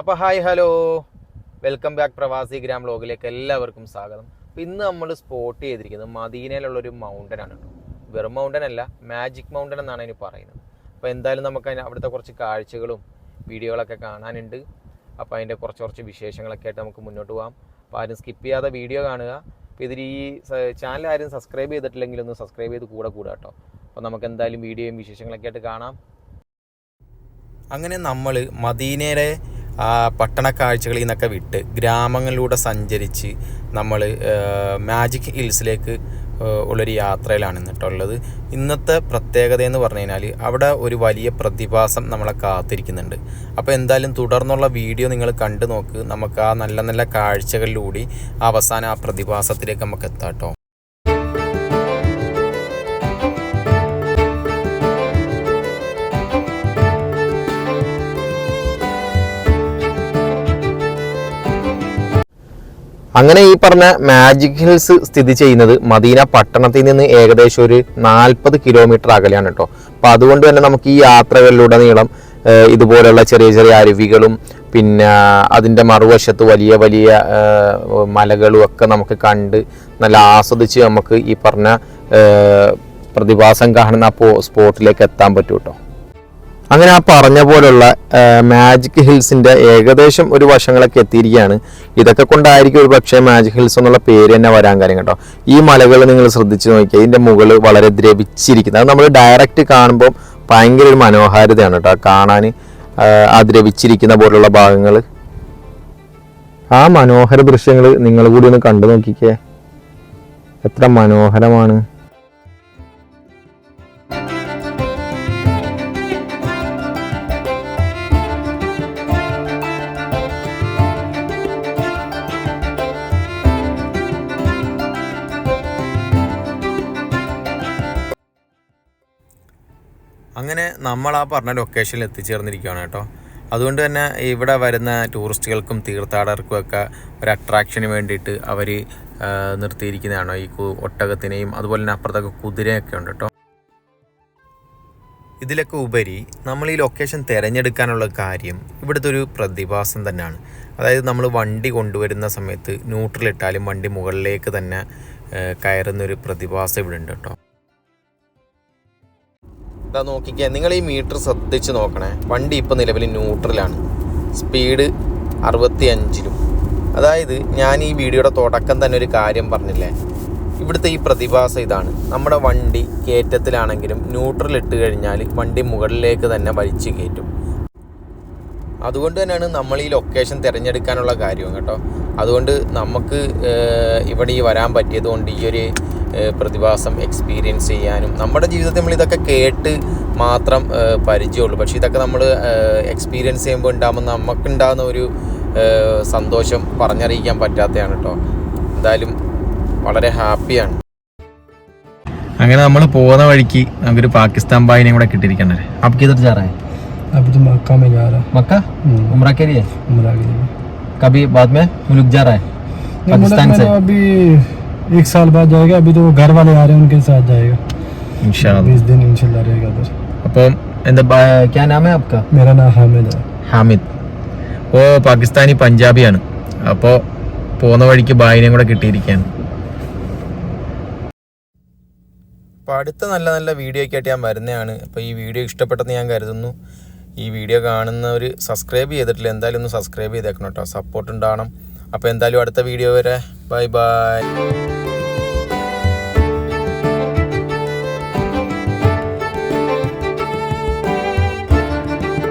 അപ്പോൾ hi hello welcome back പ്രവാസി gram വ്ലോഗിലേക്ക് എല്ലാവർക്കും സ്വാഗതം. അപ്പോൾ ഇന്ന് നമ്മൾ സ്പോട്ട് ചെയ്തിരിക്കുന്നത് മദീനയിലുള്ളൊരു മൗണ്ടനാണ് കേട്ടോ. വെറും മൗണ്ടൻ അല്ല, മാജിക് മൗണ്ടൻ എന്നാണ് അതിന് പറയുന്നത്. അപ്പോൾ എന്തായാലും നമുക്ക് അവിടുത്തെ കുറച്ച് കാഴ്ചകളും വീഡിയോകളൊക്കെ കാണാനുണ്ട്. അപ്പോൾ അതിൻ്റെ കുറച്ച് വിശേഷങ്ങളൊക്കെ ആയിട്ട് നമുക്ക് മുന്നോട്ട് പോകാം. അപ്പോൾ ആരും സ്കിപ്പ് ചെയ്യാതെ വീഡിയോ കാണുക. അപ്പോൾ ഇതിൽ ഈ ചാനൽ ആരും സബ്സ്ക്രൈബ് ചെയ്തിട്ടില്ലെങ്കിൽ ഒന്ന് സബ്സ്ക്രൈബ് ചെയ്ത് കൂടെ കേട്ടോ. അപ്പോൾ നമുക്ക് എന്തായാലും വീഡിയോയും വിശേഷങ്ങളൊക്കെ ആയിട്ട് കാണാം. അങ്ങനെ നമ്മൾ മദീനയിലെ പട്ടണ കാഴ്ചകളിൽ നിന്നൊക്കെ വിട്ട് ഗ്രാമങ്ങളിലൂടെ സഞ്ചരിച്ച് നമ്മൾ മാജിക് ഹിൽസിലേക്ക് ഉള്ളൊരു യാത്രയിലാണ് എന്നിട്ടുള്ളത്. ഇന്നത്തെ പ്രത്യേകത എന്ന് പറഞ്ഞു കഴിഞ്ഞാൽ അവിടെ ഒരു വലിയ പ്രതിഭാസം നമ്മളെ കാത്തിരിക്കുന്നുണ്ട്. അപ്പോൾ എന്തായാലും തുടർന്നുള്ള വീഡിയോ നിങ്ങൾ കണ്ടു നോക്ക്. നമുക്ക് ആ നല്ല നല്ല കാഴ്ചകളിലൂടെ അവസാനം ആ പ്രതിഭാസത്തിലേക്ക് നമുക്ക് എത്താം കേട്ടോ. അങ്ങനെ ഈ പറഞ്ഞ മാജിക് ഹിൽസ് സ്ഥിതി ചെയ്യുന്നത് മദീന പട്ടണത്തിൽ നിന്ന് ഏകദേശം ഒരു 40 കിലോമീറ്റർ അകലെയാണ് കേട്ടോ. അപ്പം അതുകൊണ്ട് തന്നെ നമുക്ക് ഈ യാത്രകളിലുടനീളം ഇതുപോലെയുള്ള ചെറിയ ചെറിയ അരുവികളും പിന്നെ അതിൻ്റെ മറുവശത്ത് വലിയ വലിയ മലകളും ഒക്കെ നമുക്ക് കണ്ട് നല്ല ആസ്വദിച്ച് നമുക്ക് ഈ പറഞ്ഞ പ്രതിഭാസം കാണുന്ന സ്പോട്ടിലേക്ക് എത്താൻ പറ്റും കേട്ടോ. അങ്ങനെ ആ പറഞ്ഞ പോലുള്ള മാജിക് ഹിൽസിൻ്റെ ഏകദേശം ഒരു വശങ്ങളൊക്കെ എത്തിയിരിക്കുകയാണ്. ഇതൊക്കെ കൊണ്ടായിരിക്കും ഒരു പക്ഷേ മാജിക് ഹിൽസ് എന്നുള്ള പേര് തന്നെ വരാൻ കാര്യം കേട്ടോ. ഈ മലകൾ നിങ്ങൾ ശ്രദ്ധിച്ച് നോക്കിയാൽ ഇതിൻ്റെ മുകളിൽ വളരെ ദ്രവിച്ചിരിക്കുന്നത്. അത് നമ്മൾ ഡയറക്റ്റ് കാണുമ്പോൾ ഭയങ്കര ഒരു മനോഹാരിതയാണ് കേട്ടോ കാണാൻ. ആ ദ്രവിച്ചിരിക്കുന്ന പോലുള്ള ഭാഗങ്ങൾ, ആ മനോഹര ദൃശ്യങ്ങൾ നിങ്ങൾ കൂടി ഒന്ന് കണ്ടു നോക്കിക്കേ, എത്ര മനോഹരമാണ്. അങ്ങനെ നമ്മൾ ആ പറഞ്ഞ ലൊക്കേഷനിൽ എത്തിച്ചേർന്നിരിക്കുകയാണ് കേട്ടോ. അതുകൊണ്ട് തന്നെ ഇവിടെ വരുന്ന ടൂറിസ്റ്റുകൾക്കും തീർത്ഥാടകർക്കും ഒക്കെ ഒരു അട്രാക്ഷന് വേണ്ടിയിട്ട് അവർ നിർത്തിയിരിക്കുന്നതാണ് ഈ ഒട്ടകത്തിനെയും അതുപോലെ തന്നെ അപ്പുറത്തൊക്കെ കുതിരയൊക്കെ ഉണ്ട് കേട്ടോ. ഇതിലൊക്കെ ഉപരി നമ്മൾ ഈ ലൊക്കേഷൻ തിരഞ്ഞെടുക്കാനുള്ള കാര്യം ഇവിടുത്തെ ഒരു പ്രതിഭാസം തന്നെയാണ്. അതായത് നമ്മൾ വണ്ടി കൊണ്ടുവരുന്ന സമയത്ത് ന്യൂട്രലിട്ടാലും വണ്ടി മുകളിലേക്ക് തന്നെ കയറുന്നൊരു പ്രതിഭാസം ഇവിടെ ഉണ്ട് കേട്ടോ. ഇതാ നോക്കിക്കുക, നിങ്ങൾ ഈ മീറ്റർ ശ്രദ്ധിച്ച് നോക്കണേ. വണ്ടി ഇപ്പോൾ നിലവിൽ ന്യൂട്രലാണ്, സ്പീഡ് 65-ലും. അതായത് ഞാൻ ഈ വീഡിയോയുടെ തുടക്കം തന്നെ ഒരു കാര്യം പറഞ്ഞില്ലേ, ഇവിടുത്തെ ഈ പ്രതിഭാസം ഇതാണ്. നമ്മുടെ വണ്ടി കയറ്റത്തിലാണെങ്കിലും ന്യൂട്രൽ ഇട്ട് കഴിഞ്ഞാൽ വണ്ടി മുകളിലേക്ക് തന്നെ വലിച്ചു കയറ്റും. അതുകൊണ്ട് തന്നെയാണ് നമ്മൾ ഈ ലൊക്കേഷൻ തിരഞ്ഞെടുക്കാനുള്ള കാര്യവും കേട്ടോ. അതുകൊണ്ട് നമുക്ക് ഇവിടെ ഈ വരാൻ പറ്റിയതുകൊണ്ട് ഈ ഒരു പ്രതിഭാസം എക്സ്പീരിയൻസ് ചെയ്യാനും, നമ്മുടെ ജീവിതത്തിൽ നമ്മൾ ഇതൊക്കെ കേട്ട് മാത്രം പരിചയമുള്ളൂ. പക്ഷേ ഇതൊക്കെ നമ്മൾ എക്സ്പീരിയൻസ് ചെയ്യുമ്പോൾ ഉണ്ടാകുമ്പോൾ നമുക്കുണ്ടാകുന്ന ഒരു സന്തോഷം പറഞ്ഞറിയിക്കാൻ പറ്റാത്തതാണ് കേട്ടോ. എന്തായാലും വളരെ ഹാപ്പിയാണ്. അങ്ങനെ നമ്മൾ പോകുന്ന വഴിക്ക് നമുക്കൊരു പാകിസ്ഥാൻ ബായിനെ കൂടെ കിട്ടിയിരിക്കണ്ടേ. आपकी इधर जा रहा है? अभी तो मक्का में जा रहा है. मक्का उम्रा के लिए? उम्रा के लिए. कभी बाद में मुल्क जा रहा है पाकिस्तान से? अभी 1 साल बाद जाएगा. अभी तो घर वाले आ रहे हैं, उनके साथ जाएगा इंशाल्लाह. 20 दिन इंशाल्लाह रहेगा उधर. അപ്പോൾ क्या नाम है आपका? मेरा नाम हामिद है. ഹാമിദ്. ഓ പാകിസ്ഥാനി പഞ്ചാബിയാണ്. അപ്പോൾ പോകുന്ന വഴിക്ക് ബായിനെയും കൂടെ കിട്ടിയിരിക്കുകയാണ്. അപ്പോൾ അടുത്ത നല്ല നല്ല വീഡിയോ ഒക്കെ ആയിട്ട് ഞാൻ വരുന്നതാണ്. അപ്പോൾ ഈ വീഡിയോ ഇഷ്ടപ്പെട്ടെന്ന് ഞാൻ കരുതുന്നു. ഈ വീഡിയോ കാണുന്നവർ സബ്സ്ക്രൈബ് ചെയ്തിട്ടില്ല, എന്തായാലും ഒന്ന് സബ്സ്ക്രൈബ് ചെയ്തേക്കണം കേട്ടോ, സപ്പോർട്ട് ഉണ്ടാവണം. അപ്പോൾ എന്തായാലും അടുത്ത വീഡിയോ വരെ ബൈ ബൈ.